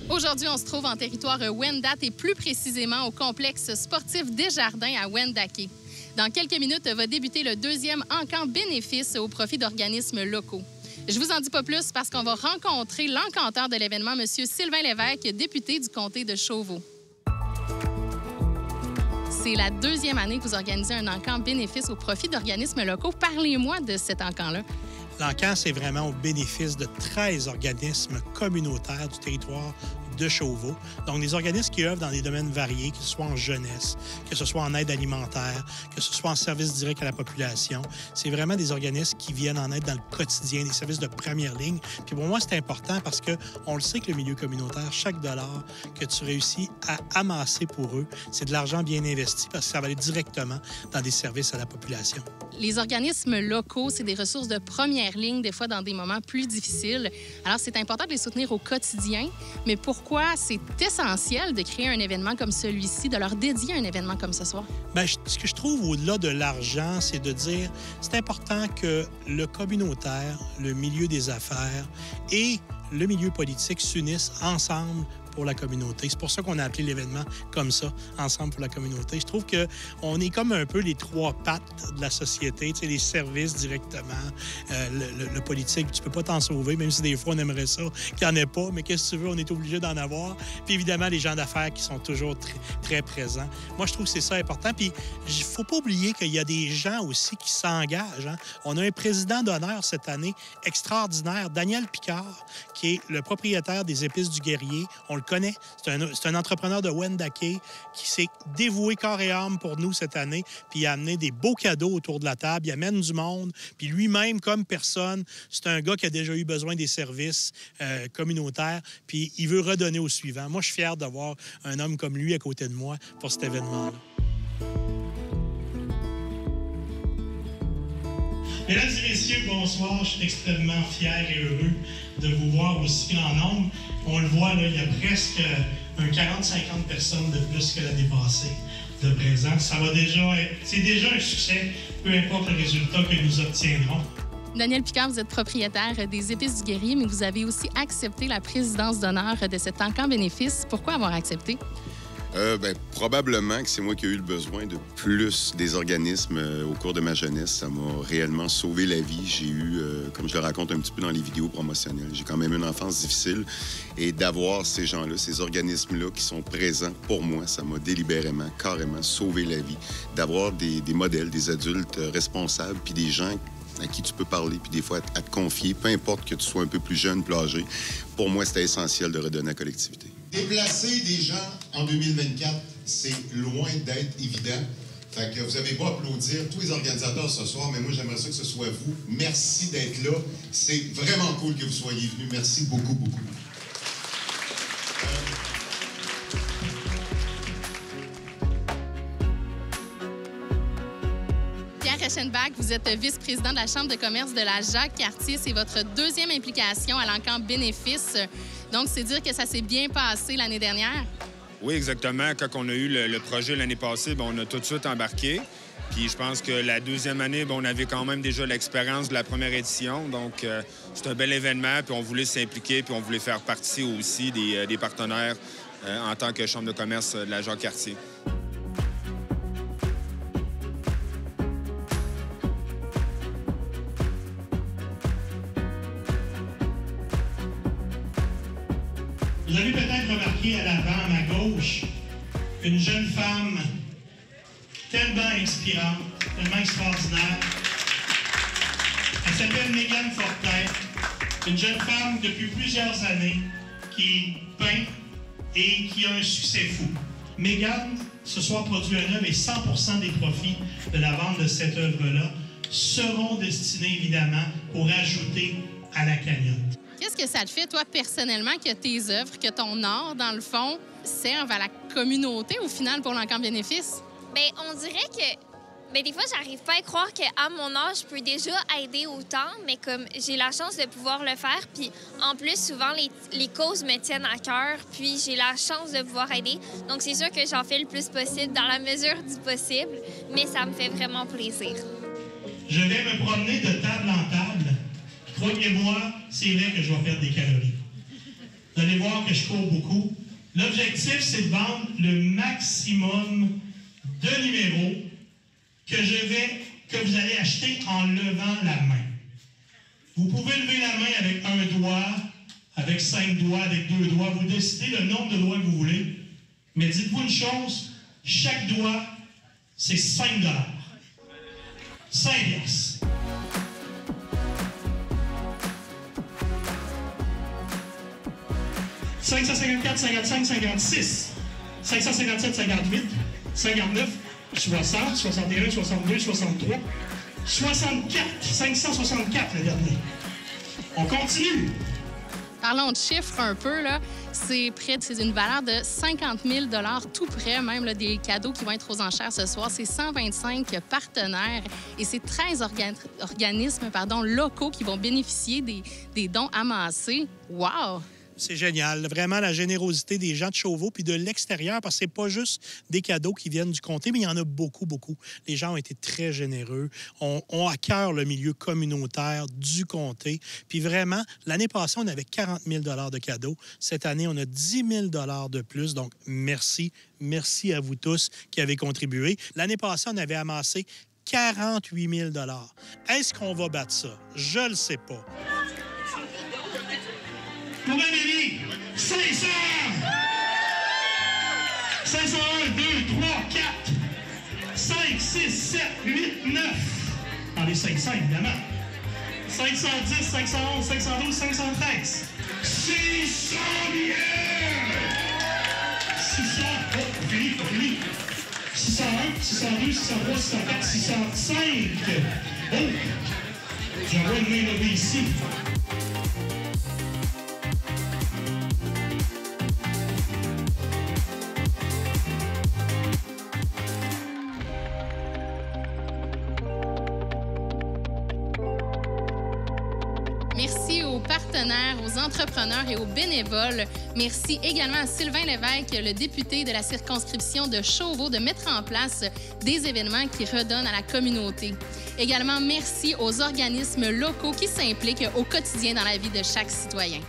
Aujourd'hui, on se trouve en territoire Wendat et plus précisément au complexe sportif Desjardins à Wendake. Dans quelques minutes, va débuter le deuxième encan bénéfice au profit d'organismes locaux. Je vous en dis pas plus parce qu'on va rencontrer l'encanteur de l'événement, M. Sylvain Lévesque, député du comté de Chauveau. C'est la deuxième année que vous organisez un encan bénéfice au profit d'organismes locaux. Parlez-moi de cet encan-là. L'encan, c'est vraiment au bénéfice de 13 organismes communautaires du territoire de Chauveau. Donc, des organismes qui œuvrent dans des domaines variés, que ce soit en jeunesse, que ce soit en aide alimentaire, que ce soit en service direct à la population. C'est vraiment des organismes qui viennent en aide dans le quotidien, des services de première ligne. Puis pour moi, c'est important parce qu'on le sait que le milieu communautaire, chaque dollar que tu réussis à amasser pour eux, c'est de l'argent bien investi parce que ça va aller directement dans des services à la population. Les organismes locaux, c'est des ressources de première ligne, des fois dans des moments plus difficiles. Alors, c'est important de les soutenir au quotidien, mais pourquoi c'est essentiel de créer un événement comme celui-ci, de leur dédier un événement comme ce soir? Bien, ce que je trouve au-delà de l'argent, c'est de dire c'est important que le communautaire, le milieu des affaires et le milieu politique s'unissent ensemble pour la communauté. C'est pour ça qu'on a appelé l'événement comme ça, Ensemble pour la communauté. Je trouve qu'on est comme un peu les trois pattes de la société, tu sais, les services directement, le politique, tu peux pas t'en sauver, même si des fois on aimerait ça qu'il n'y en ait pas, mais qu'est-ce que tu veux, on est obligé d'en avoir. Puis évidemment, les gens d'affaires qui sont toujours très, très présents. Moi, je trouve que c'est ça important. Puis il faut pas oublier qu'il y a des gens aussi qui s'engagent. Hein. On a un président d'honneur cette année extraordinaire, Daniel Picard, qui est le propriétaire des Épices du Guerrier. On le connaît. C'est un entrepreneur de Wendake qui s'est dévoué corps et âme pour nous cette année, puis il a amené des beaux cadeaux autour de la table. Il amène du monde, puis lui-même, comme personne, c'est un gars qui a déjà eu besoin des services communautaires, puis il veut redonner au suivant. Moi, je suis fier d'avoir un homme comme lui à côté de moi pour cet événement-là. Mesdames et messieurs, bonsoir. Je suis extrêmement fier et heureux de vous voir aussi grand nombre. On le voit, là, il y a presque un 40-50 personnes de plus que l'année passée de présence. C'est déjà un succès, peu importe le résultat que nous obtiendrons. Daniel Picard, vous êtes propriétaire des Épices du Guerrier, mais vous avez aussi accepté la présidence d'honneur de cet encan bénéfice. Pourquoi avoir accepté? Probablement que c'est moi qui ai eu le besoin de plus des organismes au cours de ma jeunesse. Ça m'a réellement sauvé la vie. J'ai eu, comme je le raconte un petit peu dans les vidéos promotionnelles, j'ai quand même une enfance difficile. Et d'avoir ces gens-là, ces organismes-là qui sont présents pour moi, ça m'a délibérément, carrément sauvé la vie. D'avoir des modèles, des adultes responsables, puis des gens à qui tu peux parler, puis des fois à te confier, peu importe que tu sois un peu plus jeune, plus âgé. Pour moi, c'était essentiel de redonner à la collectivité. Déplacer des gens en 2024, c'est loin d'être évident. Fait que vous n'avez pas à applaudir tous les organisateurs ce soir, mais moi, j'aimerais ça que ce soit vous. Merci d'être là. C'est vraiment cool que vous soyez venus. Merci beaucoup, beaucoup. Pierre Reichenbach, vous êtes vice-président de la Chambre de commerce de la Jacques-Cartier. C'est votre deuxième implication à l'encan bénéfice. Donc, c'est dire que ça s'est bien passé l'année dernière? Oui, exactement. Quand on a eu le projet l'année passée, on a tout de suite embarqué. Puis je pense que la deuxième année, on avait quand même déjà l'expérience de la première édition. Donc, c'est un bel événement. Puis on voulait s'impliquer, puis on voulait faire partie aussi des partenaires en tant que Chambre de commerce de la Jacques-Cartier. Vous avez peut-être remarqué à l'avant, à ma gauche, une jeune femme tellement inspirante, tellement extraordinaire. Elle s'appelle Mégane Fortin, une jeune femme depuis plusieurs années qui peint et qui a un succès fou. Mégane, ce soir, produit une œuvre et 100% des profits de la vente de cette œuvre-là seront destinés, évidemment, pour ajouter à la cagnotte. Qu'est-ce que ça te fait, toi, personnellement, que tes œuvres, que ton art, dans le fond, servent à la communauté, au final, pour l'encan bénéfice? Bien, on dirait que des fois, j'arrive pas à croire qu'à mon âge, je peux déjà aider autant, mais comme j'ai la chance de pouvoir le faire, puis en plus, souvent, les causes me tiennent à cœur, puis j'ai la chance de pouvoir aider. Donc, c'est sûr que j'en fais le plus possible, dans la mesure du possible, mais ça me fait vraiment plaisir. Je vais me promener de table en table. Croyez-moi, c'est vrai que je vais perdre des calories. Vous allez voir que je cours beaucoup. L'objectif, c'est de vendre le maximum de numéros que vous allez acheter en levant la main. Vous pouvez lever la main avec un doigt, avec 5 doigts, avec 2 doigts. Vous décidez le nombre de doigts que vous voulez. Mais dites-vous une chose, chaque doigt, c'est 5 $. 5 $. « 554, 55, 56, 557, 58, 59, 60, 61, 62, 63, 64, 564 le dernier. On continue. Parlons de chiffres un peu, là. C'est une valeur de 50 000 $, tout près même là, des cadeaux qui vont être aux enchères ce soir. C'est 125 partenaires et c'est 13 organismes locaux qui vont bénéficier des dons amassés. Wow! C'est génial. Vraiment, la générosité des gens de Chauveau puis de l'extérieur, parce que c'est pas juste des cadeaux qui viennent du comté, mais il y en a beaucoup, beaucoup. Les gens ont été très généreux, ont à cœur le milieu communautaire du comté. Puis vraiment, l'année passée, on avait 40 000 $ de cadeaux. Cette année, on a 10 000 $ de plus. Donc, merci. Merci à vous tous qui avez contribué. L'année passée, on avait amassé 48 000 $. Est-ce qu'on va battre ça? Je le sais pas. Pour un ami, 500! 501, 2, 3, 4, 5, 6, 7, 8, 9. Dans les 500, évidemment. 510, 511, 512, 513. 600 billets! 600, oh, fini. 601, 602, 603, 604, 605. Oh! J'envoie une main levée ici. Merci aux partenaires, aux entrepreneurs et aux bénévoles. Merci également à Sylvain Lévesque, le député de la circonscription de Chauveau, de mettre en place des événements qui redonnent à la communauté. Également, merci aux organismes locaux qui s'impliquent au quotidien dans la vie de chaque citoyen.